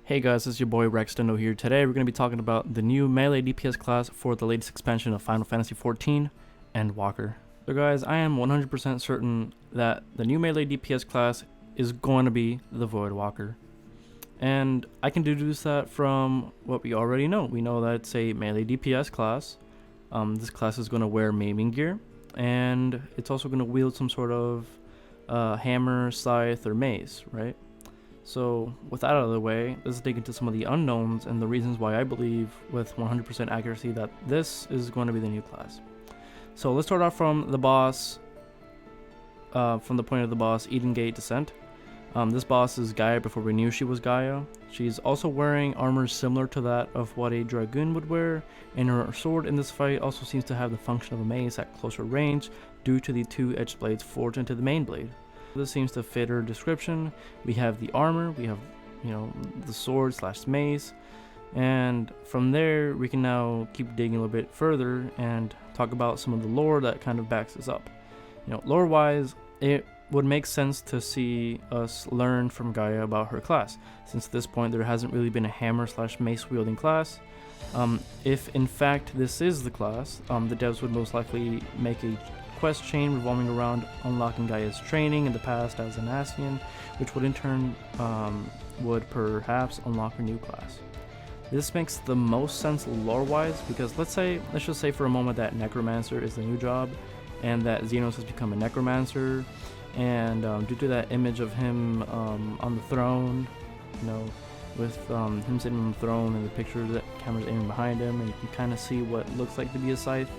Hey guys, it's your boy Rextendo here. Today we're going to be talking about the new melee DPS class for the latest expansion of Final Fantasy XIV, Endwalker. So guys, I am 100% certain that the new melee DPS class is going to be the Voidwalker. And I can deduce that from what we already know. We know that it's a melee DPS class. This class is going to wear maiming gear, and it's also going to wield some sort of hammer, scythe, or mace, right? So with that out of the way, let's dig into some of the unknowns and the reasons why I believe with 100% accuracy that this is going to be the new class. So let's start off from the boss, from the point of the boss, Eden Gate Descent. This boss is Gaia before we knew she was Gaia. She's also wearing armor similar to that of what a Dragoon would wear, and her sword in this fight also seems to have the function of a mace at closer range due to the two edged blades forged into the main blade. This seems to fit her description. We have the armor, we have, the sword slash mace, and from there we can now keep digging a little bit further and talk about some of the lore that kind of backs this up. Lore wise, it would make sense to see us learn from Gaia about her class, since at this point there hasn't really been a hammer slash mace wielding class. If in fact this is the class, the devs would most likely make a quest chain revolving around unlocking Gaia's training in the past as an Ascian, which would in turn would perhaps unlock her new class. This makes the most sense lore-wise because let's just say for a moment that Necromancer is the new job, and that Xenos has become a Necromancer, and due to that image of him on the throne, with him sitting on the throne and the picture that camera's aiming behind him, and you can kind of see what looks like to be a scythe.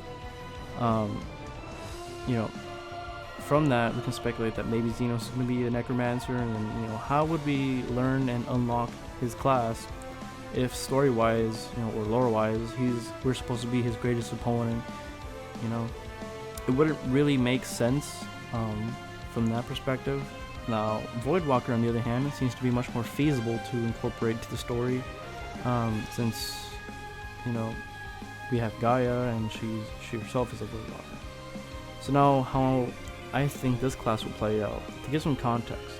From that we can speculate that maybe Xenos is going to be a Necromancer, and how would we learn and unlock his class if story-wise, or lore-wise, we're supposed to be his greatest opponent? It wouldn't really make sense from that perspective. Now, Voidwalker, on the other hand, seems to be much more feasible to incorporate into the story, since we have Gaia and she herself is a Voidwalker. So now, how I think this class will play out. To give some context,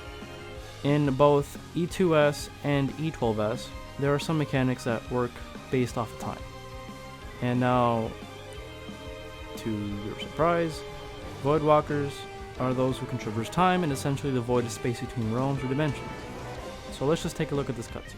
in both E2S and E12S, there are some mechanics that work based off of time. And now, to your surprise, Voidwalkers are those who can traverse time and essentially the void of space between realms or dimensions. So let's just take a look at this cutscene.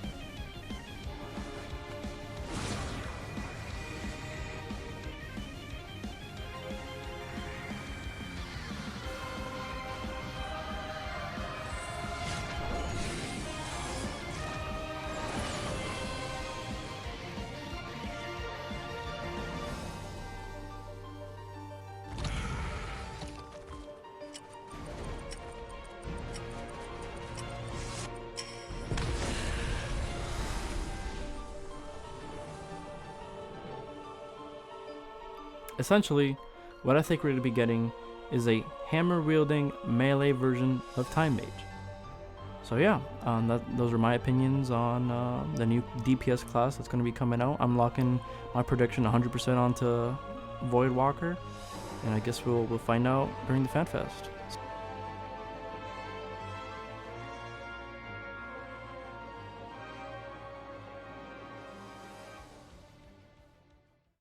Essentially, what I think we're going to be getting is a hammer-wielding melee version of Time Mage. So yeah, those are my opinions on the new DPS class that's going to be coming out. I'm locking my prediction 100% onto Voidwalker, and I guess we'll find out during the FanFest.